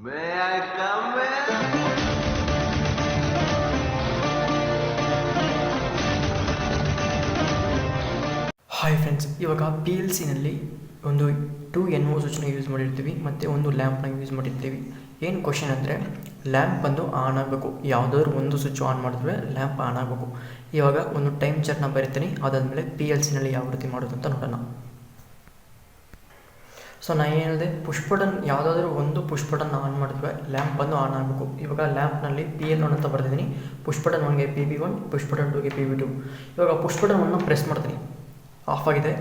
May I come in? Hi friends, ಇವಾಗ PLCನಲ್ಲಿ ಒಂದು 2 NO ಸ್ವಿಚ್ನ ಯೂಸ್ ಮಾಡಿರ್ತೀವಿ ಮತ್ತು ಒಂದು ಲ್ಯಾಂಪ್ನ ಯೂಸ್ ಮಾಡಿರ್ತೀವಿ. ಏನು ಕ್ವಶನ್ ಅಂದರೆ, ಲ್ಯಾಂಪ್ ಬಂದು ಆನ್ ಆಗಬೇಕು. ಯಾವುದಾದ್ರೂ ಒಂದು ಸ್ವಿಚ್ ಆನ್ ಮಾಡಿದ್ರೆ ಲ್ಯಾಂಪ್ ಆನ್ ಆಗಬೇಕು. ಇವಾಗ ಒಂದು ಟೈಮ್ ಚಾರ್ಟ್ನ ಬರಿತೀನಿ, ಅದಾದಮೇಲೆ PLCನಲ್ಲಿ ಯಾವ ರೀತಿ ಮಾಡೋದು ಅಂತ ನೋಡೋಣ. ಸೊ ನಾನು ಏನು ಹೇಳಿದೆ, ಪುಷ್ ಬಟನ್ ಯಾವುದಾದ್ರೂ ಒಂದು ಪುಷ್ ಬಟನ್ ಆನ್ ಮಾಡಿದ್ರೆ ಲ್ಯಾಂಪ್ ಬಂದು ಆನ್ ಆಗಬೇಕು. ಇವಾಗ ಲ್ಯಾಂಪ್ನಲ್ಲಿ PL1 ಅಂತ ಬರ್ತಿದ್ದೀನಿ. ಪುಷ್ ಬಟನ್ 1ಗೆ PB1, ಪುಷ್ ಬಟನ್ 2ಗೆ PB2. ಇವಾಗ ಪುಷ್ ಬಟನ್ 1ನ ಪ್ರೆಸ್ ಮಾಡ್ತೀನಿ, ಆಫ್ ಆಗಿದೆ.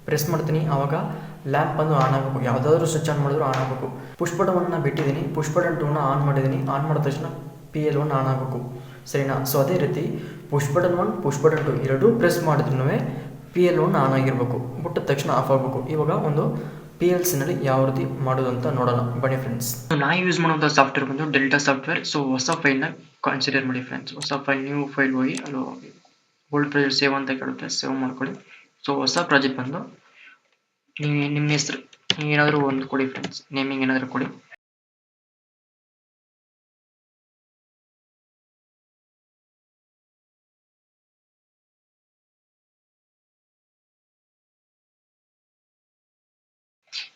ಪ್ರೆಸ್ ಮಾಡ್ತೀನಿ, ಆವಾಗ ಲ್ಯಾಂಪ್ ಬಂದು ಆನ್ ಆಗಬೇಕು. ಯಾವುದಾದ್ರೂ ಸ್ವಿಚ್ ಆನ್ ಮಾಡಿದ್ರು ಆನ್ ಆಗಬೇಕು. ಪುಷ್ ಬಟನ್ 1ನ ಬಿಟ್ಟಿದ್ದೀನಿ, ಪುಷ್ ಬಟನ್ 2ನ ಆನ್ ಮಾಡಿದ್ದೀನಿ. ಆನ್ ಮಾಡಿದ ತಕ್ಷಣ PL1 ಆನ್ ಆಗಬೇಕು, ಸರಿನಾ? ಸೊ ಅದೇ ರೀತಿ ಪುಷ್ ಬಟನ್ 1, ಪುಷ್ ಬಟನ್ 2 ಎರಡೂ ಪ್ರೆಸ್ ಮಾಡಿದ್ರೂ PL1 ಆನ್ ಆಗಿರಬೇಕು. ಬಿಟ್ಟಿದ ತಕ್ಷಣ ಆಫ್ ಆಗಬೇಕು. ಇವಾಗ ಒಂದು PLCನಲ್ಲಿ ಯಾವ ರೀತಿ ಮಾಡೋದು ಅಂತ ನೋಡೋಣ ಬನ್ನಿ ಫ್ರೆಂಡ್ಸ್. ನಾನು ಯೂಸ್ ಮಾಡುವಂಥ ಸಾಫ್ಟ್ವೇರ್ ಬಂದು ಡೆಲ್ಟಾ ಸಾಫ್ಟ್ವೇರ್. ಸೊ ಹೊಸ ಫೈಲ್ನ ಕನ್ಸಿಡರ್ ಮಾಡಿ ಫ್ರೆಂಡ್ಸ್. ಹೊಸ ಫೈಲ್, ನ್ಯೂ ಫೈಲ್ ಹೋಗಿ ಅಲ್ಲಿ ಓಲ್ಡ್ ಪ್ರಾಜೆಕ್ಟ್ ಸೇವ್ ಅಂತ ಕೇಳುತ್ತೆ, ಸೇವ್ ಮಾಡ್ಕೊಳ್ಳಿ. ಸೊ ಹೊಸ ಪ್ರಾಜೆಕ್ಟ್ ಬಂದು ನಿಮ್ಮ ಹೆಸರು ಏನಾದರೂ ಒಂದು ಕೊಡಿ ಫ್ರೆಂಡ್ಸ್, ನೇಮಿಂಗ್ ಏನಾದರೂ ಕೊಡಿ.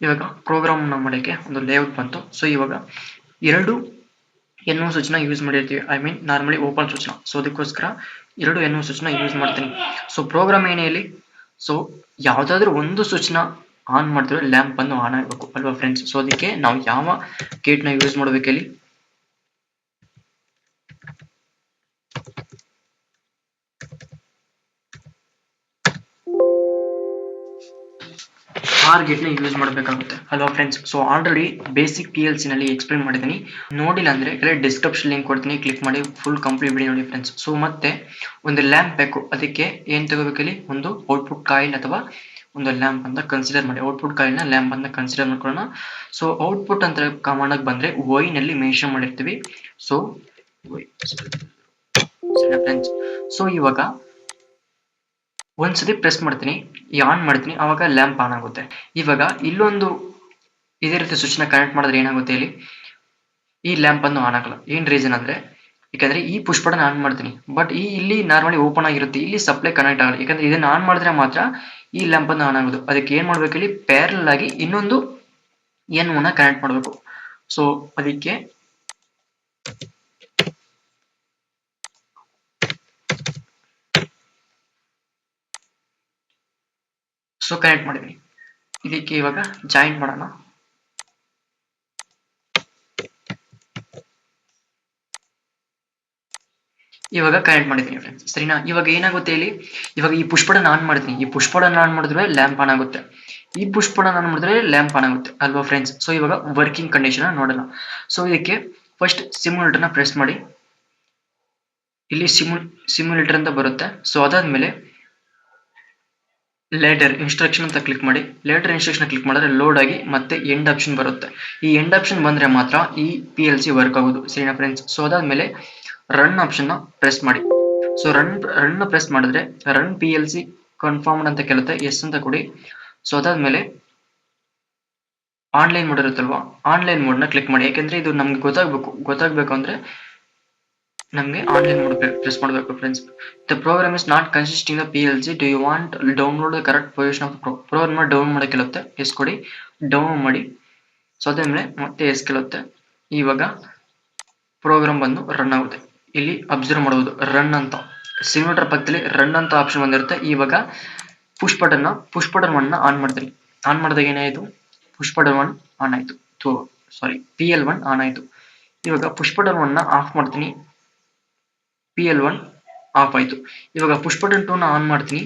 ಇವಾಗ ಪ್ರೋಗ್ರಾಮ್ನ ಮಾಡೋಕ್ಕೆ ಒಂದು ಲೇಔಟ್ ಬಂತು. ಸೊ ಇವಾಗ ಎರಡು NO ಸ್ವಿಚ್ನ ಯೂಸ್ ಮಾಡಿರ್ತೀವಿ, ಐ ಮೀನ್ ನಾರ್ಮಲಿ ಓಪನ್ ಸ್ವಿಚ್ನ. ಸೊ ಅದಕ್ಕೋಸ್ಕರ ಎರಡು NO ಸ್ವಿಚ್ನ ಯೂಸ್ ಮಾಡ್ತೀನಿ. ಸೊ ಪ್ರೋಗ್ರಾಮ್ ಏನೇ ಇಲ್ಲಿ, ಸೊ ಯಾವುದಾದ್ರೂ ಒಂದು ಸ್ವಿಚ್ನ ಆನ್ ಮಾಡಿದ್ರೆ ಲ್ಯಾಂಪ್ ಬಂದು ಆನ್ ಆಗಬೇಕು ಅಲ್ವಾ ಫ್ರೆಂಡ್ಸ್? ಸೊ ಅದಕ್ಕೆ ನಾವು ಯಾವ ಗೇಟ್ನ ಯೂಸ್ ಮಾಡಬೇಕು ಇಲ್ಲಿ, ಆರ್ ಗೇಟ್ನ ಯೂಸ್ ಮಾಡಬೇಕಾಗುತ್ತೆ ಅಲ್ವಾ ಫ್ರೆಂಡ್ಸ್? ಸೊ ಆಲ್ರೆಡಿ ಬೇಸಿಕ್ PLCನಲ್ಲಿ ಎಕ್ಸ್ಪ್ಲೇನ್ ಮಾಡಿದ್ದೀನಿ. ನೋಡಿಲ್ಲ ಅಂದರೆ ಕೆಳಗೆ ಡಿಸ್ಕ್ರಿಪ್ಷನ್ ಲಿಂಕ್ ಕೊಡ್ತೀನಿ, ಕ್ಲಿಕ್ ಮಾಡಿ ಫುಲ್ ಕಂಪ್ಲೀಟ್ ವಿಡಿಯೋ ನೋಡಿ ಫ್ರೆಂಡ್ಸ್. ಸೊ ಮತ್ತೆ ಒಂದು ಲ್ಯಾಂಪ್ ಬೇಕು, ಅದಕ್ಕೆ ಏನು ತಗೋಬೇಕಲ್ಲಿ, ಒಂದು ಔಟ್ಪುಟ್ ಕಾಯಿಲ್ ಅಥವಾ ಒಂದು ಲ್ಯಾಂಪ್ ಅಂತ ಕನ್ಸಿಡರ್ ಮಾಡಿ. ಔಟ್ಪುಟ್ ಕಾಯಿಲ್ನ ಲ್ಯಾಂಪ್ ಅಂತ ಕನ್ಸಿಡರ್ ಮಾಡ್ಕೊಳ್ಳೋಣ. ಸೊ ಔಟ್ಪುಟ್ ಅಂತ ಕಮಾಂಡಿಗೆ ಬಂದರೆ ವೈನಲ್ಲಿ ಮೆನ್ಷನ್ ಮಾಡಿರ್ತೀವಿ. ಸೊ ಫ್ರೆಂಡ್ಸ್, ಸೊ ಇವಾಗ ಒಂದ್ಸತಿ ಪ್ರೆಸ್ ಮಾಡ್ತೀನಿ, ಆನ್ ಮಾಡ್ತೀನಿ, ಆವಾಗ ಲ್ಯಾಂಪ್ ಆನ್ ಆಗುತ್ತೆ. ಇವಾಗ ಇಲ್ಲೊಂದು ಇದೇ ರೀತಿ ಸ್ವಿಚ್ನ ಕನೆಕ್ಟ್ ಮಾಡಿದ್ರೆ ಏನಾಗುತ್ತೆ, ಇಲ್ಲಿ ಈ ಲ್ಯಾಂಪ್ ಅನ್ನು ಆನ್ ಆಗಲ್ಲ. ಏನ್ ರೀಸನ್ ಅಂದ್ರೆ, ಯಾಕಂದ್ರೆ ಈ ಪುಷ್ ಬಟನ್ ಆನ್ ಮಾಡ್ತೀನಿ, ಬಟ್ ಇಲ್ಲಿ ನಾರ್ಮಲಿ ಓಪನ್ ಆಗಿರುತ್ತೆ, ಇಲ್ಲಿ ಸಪ್ಲೈ ಕನೆಕ್ಟ್ ಆಗಲ್ಲ. ಯಾಕಂದ್ರೆ ಇದನ್ನ ಆನ್ ಮಾಡಿದ್ರೆ ಮಾತ್ರ ಈ ಲ್ಯಾಂಪ್ ಅನ್ನು ಆನ್ ಆಗೋದು. ಅದಕ್ಕೆ ಏನ್ ಮಾಡ್ಬೇಕು, ಇಲ್ಲಿ ಪ್ಯಾರಲ್ ಆಗಿ ಇನ್ನೊಂದು NO ಕನೆಕ್ಟ್ ಮಾಡಬೇಕು. ಸೊ ಅದಕ್ಕೆ ಕನೆಕ್ಟ್ ಮಾಡಿದ್ದೀನಿ. ಇದಕ್ಕೆ ಇವಾಗ ಜಾಯಿನ್ ಮಾಡೋಣ. ಇವಾಗ ಕನೆಕ್ಟ್ ಮಾಡಿದ್ದೀನಿ ಫ್ರೆಂಡ್ಸ್, ಸರಿನಾ? ಇವಾಗ ಏನಾಗುತ್ತೆ ಇಲ್ಲಿ, ಇವಾಗ ಈ ಪುಷ್ ಬಟನ್ ಆನ್ ಮಾಡ್ತೀನಿ, ಈ ಪುಷ್ ಬಟನ್ ಆನ್ ಮಾಡಿದ್ರೆ ಲ್ಯಾಂಪ್ ಆನ್ ಆಗುತ್ತೆ, ಈ ಪುಷ್ ಬಟನ್ ಆನ್ ಮಾಡಿದ್ರೆ ಲ್ಯಾಂಪ್ ಆನ್ ಆಗುತ್ತೆ ಅಲ್ವಾ ಫ್ರೆಂಡ್ಸ್? ಸೊ ಇವಾಗ ವರ್ಕಿಂಗ್ ಕಂಡೀಷನ್ ನೋಡೋಣ. ಸೊ ಇದಕ್ಕೆ ಫಸ್ಟ್ ಸಿಮ್ಯುಲೇಟರ್ನ ಪ್ರೆಸ್ ಮಾಡಿ, ಇಲ್ಲಿ ಸಿಮ್ಯುಲೇಟರ್ ಅಂತ ಬರುತ್ತೆ. ಸೊ ಅದಾದ್ಮೇಲೆ ಲೇಟರ್ ಇನ್ಸ್ಟ್ರಕ್ಷನ್ ಅಂತ ಕ್ಲಿಕ್ ಮಾಡಿ. ಲೇಟರ್ ಇನ್ಸ್ಟ್ರಕ್ಷನ್ ಕ್ಲಿಕ್ ಮಾಡಿದ್ರೆ ಲೋಡ್ ಆಗಿ ಮತ್ತೆ ಎಂಡ್ ಆಪ್ಷನ್ ಬರುತ್ತೆ. ಈ ಎಂಡ್ ಆಪ್ಷನ್ ಬಂದ್ರೆ ಮಾತ್ರ ಈ PLC ವರ್ಕ್ ಆಗೋದು, ಸರಿನಾ ಫ್ರೆಂಡ್ಸ್? ಸೊ ಅದಾದ್ಮೇಲೆ ರನ್ ಆಪ್ಷನ್ ಪ್ರೆಸ್ ಮಾಡಿ. ಸೊ ರನ್ ಪ್ರೆಸ್ ಮಾಡಿದ್ರೆ ರನ್ PLC ಕನ್ಫರ್ಮ್ಡ್ ಅಂತ ಕೇಳುತ್ತೆ, ಎಸ್ ಅಂತ ಕೊಡಿ. ಸೊ ಅದಾದ್ಮೇಲೆ ಆನ್ಲೈನ್ ಮೋಡ್ ಇರುತ್ತಲ್ವಾ, ಆನ್ಲೈನ್ ಮೋಡ್ ನ ಕ್ಲಿಕ್ ಮಾಡಿ. ಯಾಕೆಂದ್ರೆ ಇದು ನಮ್ಗೆ ಗೊತ್ತಾಗಬೇಕು ಅಂದ್ರೆ ನಮಗೆ ಆನ್ಲೈನ್ ಮೋಡ್ ಪ್ರೆಸ್ ಮಾಡಬೇಕು friends. The program is not consisting the PLC, do you want download the correct position of program down ಮಾಡಕ್ಕೆ ಕೇಳುತ್ತೆ, ಎಸ್ ಕೊಡಿ, ಡೌನ್ ಮಾಡಿ. ಸೊ ಅದಾದ್ಮೇಲೆ ಮತ್ತೆ ಎಸ್ ಕೇಳುತ್ತೆ. ಇವಾಗ ಪ್ರೋಗ್ರಾಮ್ ಬಂದು ರನ್ ಆಗುತ್ತೆ. ಇಲ್ಲಿ ಅಬ್ಸರ್ವ್ ಮಾಡಬಹುದು ರನ್ ಅಂತ, ಸಿಮ್ಯುಲೇಟರ್ ಪಕ್ಕದಲ್ಲಿ ರನ್ ಅಂತ ಆಪ್ಷನ್ ಬಂದಿರುತ್ತೆ. ಇವಾಗ ಪುಷ್ ಬಟನ್ 1ನ ಆನ್ ಮಾಡ್ತೀನಿ. ಆನ್ ಮಾಡಿದಾಗ ಏನಾಯ್ತು, ಪುಷ್ ಬಟನ್ 1 ಆನ್ ಆಯ್ತು, PL1 ಆನ್ ಆಯ್ತು. ಇವಾಗ ಪುಷ್ ಬಟನ್ 1ನ ಆಫ್ ಮಾಡ್ತೀನಿ, PL1 ಆಫ್ ಆಯ್ತು. ಇವಾಗ ಪುಷ್ ಬಟನ್ 2ನ ಆನ್ ಮಾಡ್ತೀನಿ,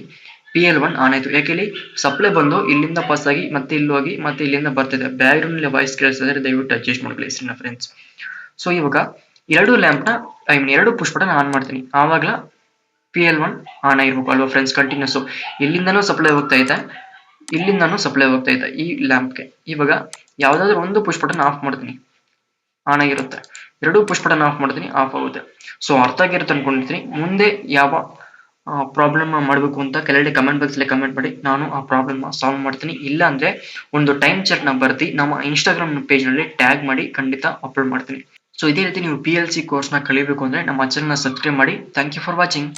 PL1 ಆನ್ ಆಯ್ತು. ಯಾಕೆ, ಇಲ್ಲಿ ಸಪ್ಲೈ ಬಂದು ಇಲ್ಲಿಂದ ಪಾಸ್ ಆಗಿ ಮತ್ತೆ ಇಲ್ಲಿ ಹೋಗಿ ಮತ್ತೆ ಇಲ್ಲಿಂದ ಬರ್ತಿದೆ. ಬ್ಯಾಕ್ ಗ್ರೌಂಡ್ ವಾಯ್ಸ್ ಕೇಳಿಸಿದ್ರೆ ದಯವಿಟ್ಟು ಅಡ್ಜಸ್ಟ್ ಮಾಡ್ಕೊಳ್ಳಿ ಸರಿನಾ ಫ್ರೆಂಡ್ಸ್? ಸೊ ಇವಾಗ ಎರಡು ಲ್ಯಾಂಪ್ನ ಎರಡು ಪುಷ್ ಬಟನ್ ಆನ್ ಮಾಡ್ತೀನಿ, ಆವಾಗಲ PL1 ಆನ್ ಆಗಿರ್ಬೇಕು ಅಲ್ವಾ ಫ್ರೆಂಡ್ಸ್? ಕಂಟಿನ್ಯೂಸ್ ಇಲ್ಲಿಂದನೂ ಸಪ್ಲೈ ಹೋಗ್ತಾ ಇದೆ, ಇಲ್ಲಿಂದನೂ ಸಪ್ಲೈ ಹೋಗ್ತಾ ಇದೆ ಈ ಲ್ಯಾಂಪ್ಗೆ. ಇವಾಗ ಯಾವ್ದಾದ್ರು ಒಂದು ಪುಷ್ ಬಟನ್ ಆಫ್ ಮಾಡ್ತೀನಿ, ಆನ್ ಆಗಿರುತ್ತೆ. ಎರಡು ಪುಷ್ ಬಟನ್ ಆಫ್ ಮಾಡ್ತೀನಿ, ಆಫ್ ಆಗುತ್ತೆ. ಸೊ ಅರ್ಥ ಆಗಿರುತ್ತೆ ಅನ್ಕೊಂಡಿರ್ತೀನಿ. ಮುಂದೆ ಯಾವ ಪ್ರಾಬ್ಲಮ್ ಮಾಡಬೇಕು ಅಂತ ಕೆಳಗಡೆ ಕಮೆಂಟ್ ಬಾಕ್ಸಲ್ಲಿ ಕಮೆಂಟ್ ಮಾಡಿ, ನಾನು ಆ ಪ್ರಾಬ್ಲಮ್ನ ಸಾಲ್ವ್ ಮಾಡ್ತೀನಿ. ಇಲ್ಲ ಅಂದರೆ ಒಂದು ಟೈಮ್ ಚೆಕ್ನ ಬರ್ದು ನಮ್ಮ ಇನ್ಸ್ಟಾಗ್ರಾಮ್ ಪೇಜ್ನಲ್ಲಿ ಟ್ಯಾಗ್ ಮಾಡಿ ಖಂಡಿತ ಅಪ್ಲೋಡ್ ಮಾಡ್ತೀನಿ. ಸೊ ಇದೇ ರೀತಿ ನೀವು PLC ಕೋರ್ಸ್ನ ಕಲಿಬೇಕು ಅಂದರೆ ನಮ್ಮ ಚಾನಲ್ನ ಸಬ್ಸ್ಕ್ರೈಬ್ ಮಾಡಿ. Thank you for watching.